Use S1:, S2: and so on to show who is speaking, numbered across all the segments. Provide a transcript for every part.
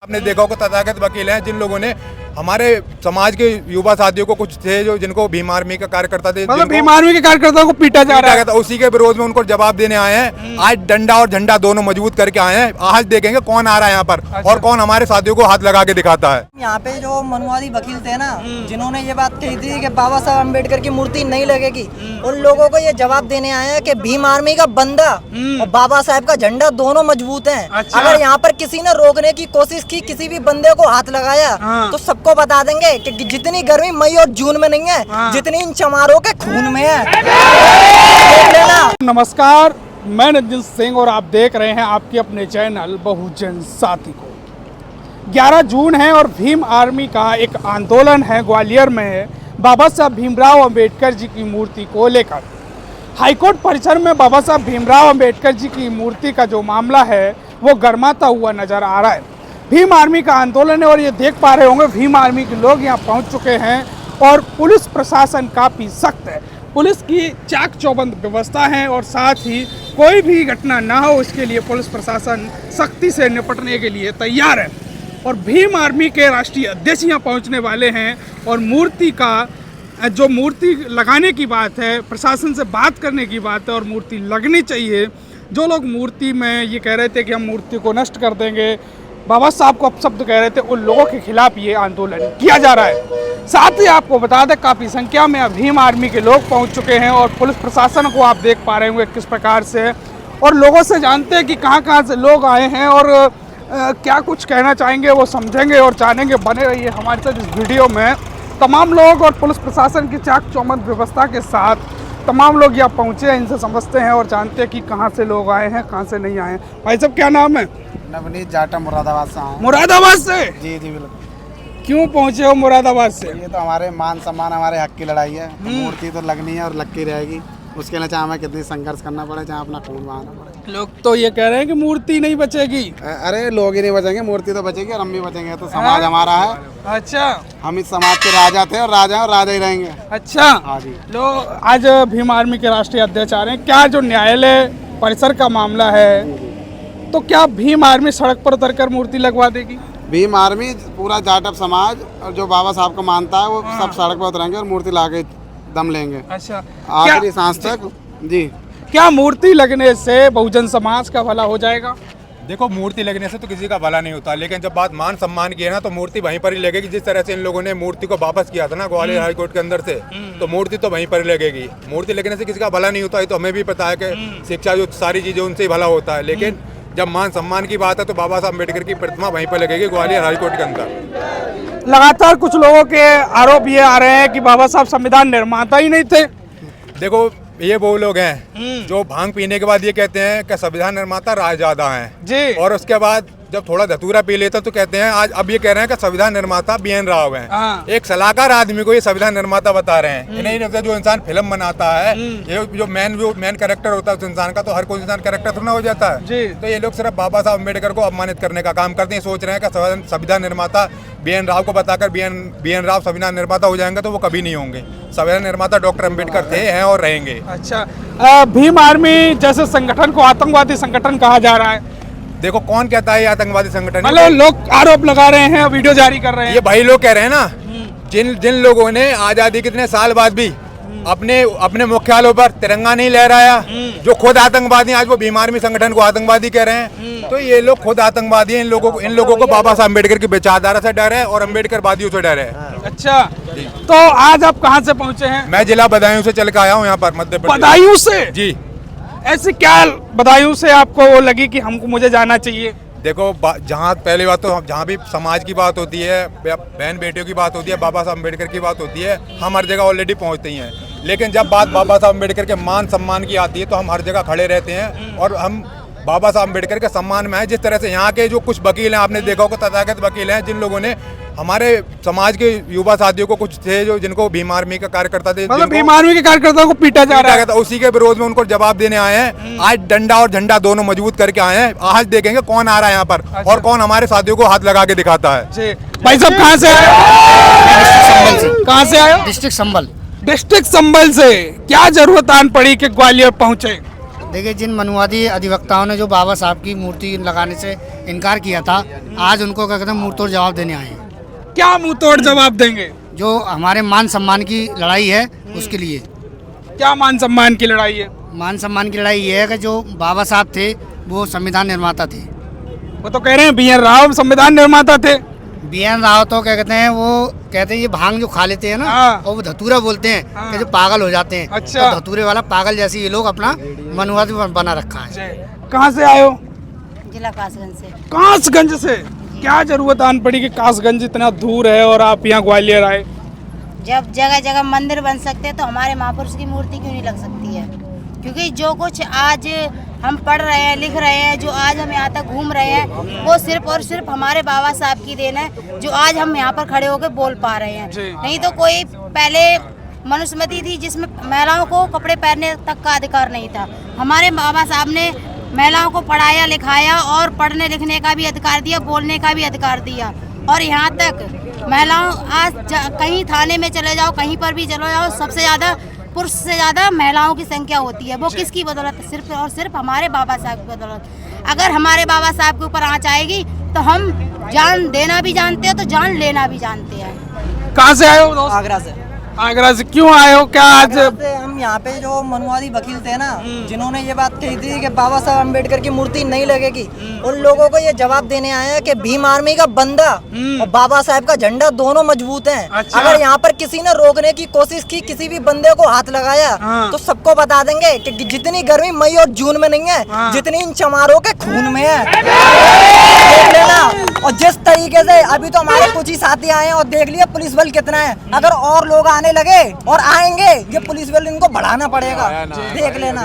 S1: आपने देखा होगा तथागत वकील हैं जिन लोगों ने हमारे समाज के युवा साथियों को कुछ थे जो जिनको भीम आर्मी का कार्यकर्ता थे,
S2: मतलब भीम आर्मी के कार्यकर्ताओं को पीटा जा रहा है,
S1: था, उसी के विरोध में उनको जवाब देने आए हैं। आज डंडा और झंडा दोनों मजबूत करके आए हैं। आज देखेंगे कौन आ रहा है यहाँ पर और कौन हमारे साथियों को हाथ लगा के दिखाता है।
S3: यहाँ पे जो मनुवादी वकील थे ना, जिन्होंने ये बात कही थी कि बाबा साहब अम्बेडकर की मूर्ति नहीं लगेगी, उन लोगों को ये जवाब देने आए हैं कि भीम आर्मी का बंदा और बाबा साहब का झंडा दोनों मजबूत हैं। अगर यहाँ पर किसी ने रोकने की कोशिश की, किसी भी बंदे को हाथ लगाया, तो सबको बता देंगे कि जितनी गर्मी मई और जून में नहीं है, जितनी इन चमारों के खून में है।
S2: नमस्कार, मैं रंजन सिंह और आप देख रहे हैं आपके अपने चैनल बहुजन साथी को। 11 जून है और भीम आर्मी का एक आंदोलन है ग्वालियर में बाबा साहब भीमराव अंबेडकर जी की मूर्ति को लेकर। हाईकोर्ट परिसर में बाबा साहब भीमराव अंबेडकर जी की मूर्ति का जो मामला है वो गर्माता हुआ नजर आ रहा है। भीम आर्मी का आंदोलन है और ये देख पा रहे होंगे भीम आर्मी के लोग यहाँ पहुँच चुके हैं और पुलिस प्रशासन काफ़ी सख्त है। पुलिस की चाक चौबंद व्यवस्था है और साथ ही कोई भी घटना ना हो इसके लिए पुलिस प्रशासन सख्ती से निपटने के लिए तैयार है। और भीम आर्मी के राष्ट्रीय अध्यक्ष यहाँ पहुँचने वाले हैं और मूर्ति का जो मूर्ति लगाने की बात है, प्रशासन से बात करने की बात है और मूर्ति लगनी चाहिए। जो लोग मूर्ति में ये कह रहे थे कि हम मूर्ति को नष्ट कर देंगे, बाबा साहब को अपशब्द कह रहे थे, उन लोगों के खिलाफ ये आंदोलन किया जा रहा है। साथ ही आपको बता दें काफ़ी संख्या में भीम आर्मी के लोग पहुंच चुके हैं और पुलिस प्रशासन को आप देख पा रहे होंगे किस प्रकार से, और लोगों से जानते हैं कि कहां से लोग आए हैं और क्या कुछ कहना चाहेंगे वो समझेंगे और जानेंगे। बने रहिए हमारे साथ इस वीडियो में। तमाम लोग और पुलिस प्रशासन की चाक चौबंद व्यवस्था के साथ तमाम लोग यहाँ पहुँचे हैं, इनसे समझते हैं और जानते हैं कि कहाँ से लोग आए हैं, कहाँ से नहीं आए हैं। भाई साहब क्या नाम है?
S4: नवनीत जाटा, मुरादाबाद से आए।
S2: मुरादाबाद से?
S4: जी जी बिल्कुल।
S2: क्यों पहुँचे हो मुरादाबाद से?
S4: ये तो हमारे मान सम्मान, हमारे हक की लड़ाई है। मूर्ति तो लगनी है और लग के रहेगी। उसके लिए चाहे हमें कितनी संघर्ष करना पड़े, चाहे अपना खून बहाना पड़े।
S2: लोग तो ये कह रहे हैं कि मूर्ति नहीं बचेगी।
S4: अरे लोग ही नहीं बचेंगे, मूर्ति तो बचेगी और हम भी बचेंगे। तो समाज हमारा है।
S2: अच्छा,
S4: हम इस समाज के राजा थे और राजा ही रहेंगे।
S2: अच्छा,
S4: हाँ जी।
S2: लोग आज भीम आर्मी के राष्ट्रीय अध्यक्ष आ रहे हैं। क्या जो न्यायालय परिसर का मामला है, तो क्या भीम आर्मी सड़क पर उतरकर मूर्ति लगवा देगी?
S4: भीम आर्मी पूरा जाटव समाज और जो बाबा साहब को मानता है वो सब सड़क पर उतरेंगे और मूर्ति ला के दम लेंगे।
S2: अच्छा,
S4: आखिरी सांस तक। जी।
S2: क्या मूर्ति लगने से बहुजन समाज का भला हो जाएगा?
S1: देखो, मूर्ति लगने से तो किसी का भला नहीं होता, लेकिन जब बात मान सम्मान की है ना, तो मूर्ति वहीं पर ही लगेगी। जिस तरह से इन लोगों ने मूर्ति को वापस किया था ना ग्वालियर हाई कोर्ट के अंदर से, तो मूर्ति तो वहीं पर ही लगेगी। मूर्ति लगने से किसी का भला नहीं होता, ये तो हमें भी पता है कि शिक्षा जो सारी चीजें उनसे ही भला होता है। लेकिन जब मान सम्मान की बात है तो बाबा साहब अम्बेडकर की प्रतिमा वहीं पर लगेगी ग्वालियर हाई कोर्ट के अंदर।
S2: लगातार कुछ लोगों के आरोप ये आ रहे हैं कि बाबा साहब संविधान निर्माता ही नहीं थे।
S1: देखो, ये वो लोग हैं जो भांग पीने के बाद ये कहते हैं कि संविधान निर्माता राजदादा हैं जी, और उसके बाद जब थोड़ा धतूरा पी लेते तो कहते हैं आज अब ये कह रहे हैं कि संविधान निर्माता BN राव हैं। एक सलाहकार आदमी को ये संविधान निर्माता बता रहे हैं। इन्हें नहीं लगता जो इंसान फिल्म बनाता है, ये जो मैन कैरेक्टर होता है उस इंसान का, तो हर कोई इंसान कैरेक्टर थोड़ा हो जाता है जी। तो ये लोग सिर्फ बाबा साहब अम्बेडकर को अपमानित करने का काम करते हैं। सोच रहे हैं कि संविधान निर्माता BN राव को बताकर BN राव संविधान निर्माता हो जाएंगे, तो वो कभी नहीं होंगे। संविधान निर्माता डॉक्टर अम्बेडकर थे, हैं और रहेंगे। अच्छा,
S2: भीम आर्मी जैसे संगठन को आतंकवादी संगठन कहा जा रहा है।
S1: देखो, कौन कहता है ये आतंकवादी संगठन?
S2: मतलब लोग आरोप लगा रहे हैं, वीडियो जारी कर रहे हैं।
S1: ये भाई लोग कह रहे हैं ना, जिन लोगों ने आजादी कितने साल बाद भी अपने मुख्यालयों पर तिरंगा नहीं लहराया, जो खुद आतंकवादी, आज वो भीम आर्मी संगठन को आतंकवादी कह रहे हैं। तो ये लोग खुद आतंकवादी हैं। इन लोगों को बाबा साहब अम्बेडकर की विचारधारा से डर है और अम्बेडकर वादियों से डर है।
S2: अच्छा, तो आज आप कहाँ से पहुँचे हैं?
S1: मैं जिला बदायूं से चल के आया हूँ यहाँ पर, मध्य प्रदेश।
S2: बदायूं से?
S1: जी।
S2: ऐसी क्या बदायूं से आपको वो लगी कि मुझे जाना चाहिए?
S1: देखो, जहाँ पहली बात तो जहाँ भी समाज की बात होती है, बहन बेटियों की बात होती है, बाबा साहब अम्बेडकर की बात होती है, हम हर जगह ऑलरेडी पहुँचते ही हैं। लेकिन जब बात बाबा साहब अम्बेडकर के मान सम्मान की आती है तो हम हर जगह खड़े रहते हैं और हम बाबा साहब अम्बेडकर के सम्मान में है। जिस तरह से यहाँ के जो कुछ वकील हैं, आपने देखा होगा तथागत वकील हैं जिन लोगों ने हमारे समाज के युवा साथियों को कुछ थे जो जिनको भीम आर्मी का कार्यकर्ता थे,
S2: मतलब भीम आर्मी के कार्यकर्ताओं को पीटा जा रहा है,
S1: उसी के विरोध में उनको जवाब देने आए हैं। आज डंडा और झंडा दोनों मजबूत करके आए हैं। आज देखेंगे कौन आ रहा है यहाँ पर और कौन हमारे साथियों को हाथ लगा के दिखाता है।
S2: भाई साहब कहाँ से आए? कहाँ से आए?
S5: डिस्ट्रिक्ट संभल।
S2: डिस्ट्रिक्ट संभल से क्या जरूरत आन पड़ी कि ग्वालियर पहुँचे?
S5: देखिए, जिन मनुवादी अधिवक्ताओं ने जो बाबा साहब की मूर्ति लगाने से इनकार किया था, आज उनको क्या कहते हैं मुंह तोड़ जवाब देने आए हैं।
S2: क्या मुंह तोड़ जवाब देंगे?
S5: जो हमारे मान सम्मान की लड़ाई है उसके लिए।
S2: क्या मान सम्मान की लड़ाई है?
S5: मान सम्मान की लड़ाई ये है कि जो बाबा साहब थे वो संविधान निर्माता थे।
S2: वो तो कह रहे हैं BN राव संविधान निर्माता थे।
S5: BN राव तो क्या कहते हैं, वो कहते हैं ये भांग जो खा लेते हैं ना, और वो धतूरा बोलते हैं कि जो पागल हो जाते हैं।
S2: अच्छा।
S5: तो धतूरे वाला पागल जैसे ये लोग अपना मनुवादी बना रखा है।
S2: कहाँ से आए हो?
S6: जिला कासगंज से।
S2: कासगंज से? क्या जरूरत आन पड़ी कि कासगंज इतना दूर है और आप यहाँ ग्वालियर आए?
S6: जब जगह जगह मंदिर बन सकते हैं तो हमारे महापुरुष की मूर्ति क्यों नहीं लग सकती है? क्योंकि जो कुछ आज हम पढ़ रहे हैं, लिख रहे हैं, जो आज हम यहाँ तक घूम रहे हैं, वो सिर्फ और सिर्फ हमारे बाबा साहब की देन है, जो आज हम यहाँ पर खड़े होकर बोल पा रहे हैं। नहीं तो कोई पहले मनुस्मृति थी जिसमें महिलाओं को कपड़े पहनने तक का अधिकार नहीं था। हमारे बाबा साहब ने महिलाओं को पढ़ाया लिखाया और पढ़ने लिखने का भी अधिकार दिया, बोलने का भी अधिकार दिया। और यहाँ तक महिलाओं आज कहीं थाने में चले जाओ, कहीं पर भी चले जाओ, सबसे ज़्यादा पुरुष से ज़्यादा महिलाओं की संख्या होती है। वो किसकी बदौलत? सिर्फ और सिर्फ हमारे बाबा साहब की बदौलत। अगर हमारे बाबा साहब के ऊपर आँच आएगी तो हम जान देना भी जानते हैं तो जान लेना भी जानते हैं।
S2: कहाँ से आए हो दोस्त?
S3: आगरा से।
S2: आगरा से क्यों आए हो? क्या आज?
S3: हम यहाँ पे जो मनुवादी वकील थे ना, जिन्होंने ये बात कही थी कि बाबा साहब अम्बेडकर की मूर्ति नहीं लगेगी, उन लोगों को ये जवाब देने आए हैं कि भीम आर्मी का बंदा और बाबा साहब का झंडा दोनों मजबूत हैं।
S2: अच्छा।
S3: अगर यहाँ पर किसी ने रोकने की कोशिश की, किसी भी बंदे को हाथ लगाया, तो सबको बता देंगे कि जितनी गर्मी मई और जून में नहीं है, जितनी इन चमारों के खून में है। देख लेना। और जिस तरीके से अभी तो हमारे कुछ ही साथी आए हैं और देख लिया पुलिस बल कितना है। अगर और लोग आने लगे और आएंगे, ये पुलिस बल इनको बढ़ाना पड़ेगा। देख लेना,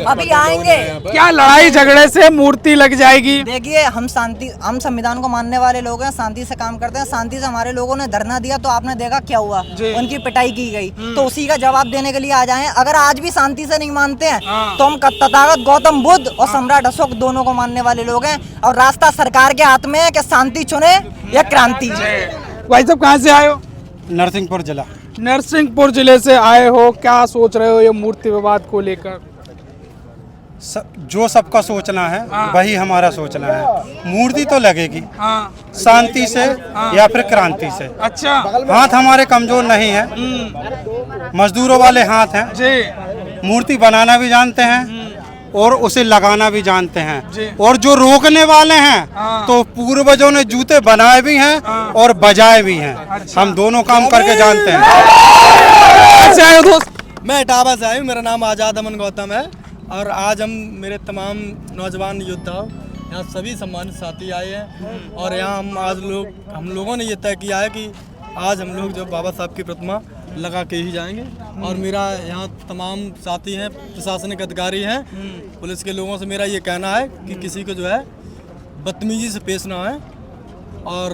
S3: अभी आएंगे।
S2: क्या लड़ाई झगड़े से मूर्ति लग जाएगी?
S3: देखिए, हम संविधान को मानने वाले लोग हैं, शांति से काम करते हैं। शांति से हमारे लोगों ने धरना दिया तो आपने देखा क्या हुआ, उनकी पिटाई की गई। तो उसी का जवाब देने के लिए आ जाए। अगर आज भी शांति से नहीं मानते हैं तो हम तथागत गौतम बुद्ध और सम्राट अशोक दोनों को मानने वाले लोग हैं। और रास्ता सरकार के हाथ में है कि शांति चुने या क्रांति।
S2: भाई साहब कहाँ से आए हो?
S7: नरसिंहपुर जिला।
S2: नरसिंहपुर जिले से आए हो, क्या सोच रहे हो ये मूर्ति विवाद को लेकर?
S7: जो सबका सोचना है वही हमारा सोचना है। मूर्ति तो लगेगी शांति से या फिर क्रांति से।
S2: अच्छा।
S7: हाथ हमारे कमजोर नहीं है, मजदूरों वाले हाथ हैं जी। मूर्ति बनाना भी जानते हैं और उसे लगाना भी जानते हैं। और जो रोकने वाले हैं तो पूर्वजों ने जूते बनाए भी हैं और बजाए भी हैं। अच्छा। हम दोनों काम करके जानते हैं।
S2: कैसे आए हो दोस्त?
S8: मैं इटावा से आया हूँ, मेरा नाम आज़ाद अमन गौतम है। और आज हम मेरे तमाम नौजवान योद्धा यहाँ सभी सम्मानित साथी आए हैं। और यहाँ हम लोगों ने ये तय किया है कि आज हम लोग जो बाबा साहब की प्रतिमा लगा के ही जाएंगे। और मेरा यहाँ तमाम साथी हैं, प्रशासनिक अधिकारी हैं, पुलिस के लोगों से मेरा ये कहना है कि किसी को जो है बदतमीजी से पेश ना आए। और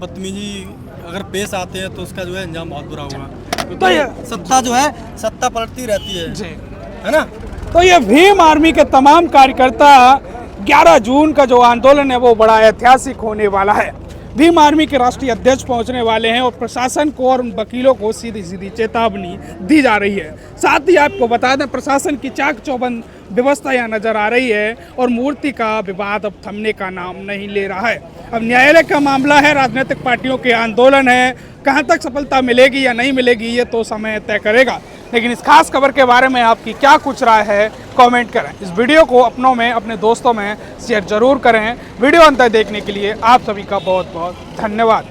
S8: बदतमीजी अगर पेश आते हैं तो उसका जो है अंजाम बहुत बुरा होगा। तो ये सत्ता जो है सत्ता पलटती रहती है ना।
S2: तो ये भीम आर्मी के तमाम कार्यकर्ता 11 जून का जो आंदोलन है वो बड़ा ऐतिहासिक होने वाला है। भीम आर्मी के राष्ट्रीय अध्यक्ष पहुंचने वाले हैं और प्रशासन को और उन वकीलों को सीधी सीधी चेतावनी दी जा रही है। साथ ही आपको बता दें, प्रशासन की चाक चौबंद व्यवस्था यहाँ नजर आ रही है और मूर्ति का विवाद अब थमने का नाम नहीं ले रहा है। अब न्यायालय का मामला है, राजनीतिक पार्टियों के आंदोलन है, कहाँ तक सफलता मिलेगी या नहीं मिलेगी ये तो समय तय करेगा। लेकिन इस खास खबर के बारे में आपकी क्या कुछ राय है, कमेंट करें। इस वीडियो को अपनों में, अपने दोस्तों में शेयर जरूर करें। वीडियो अंत तक देखने के लिए आप सभी का बहुत बहुत धन्यवाद।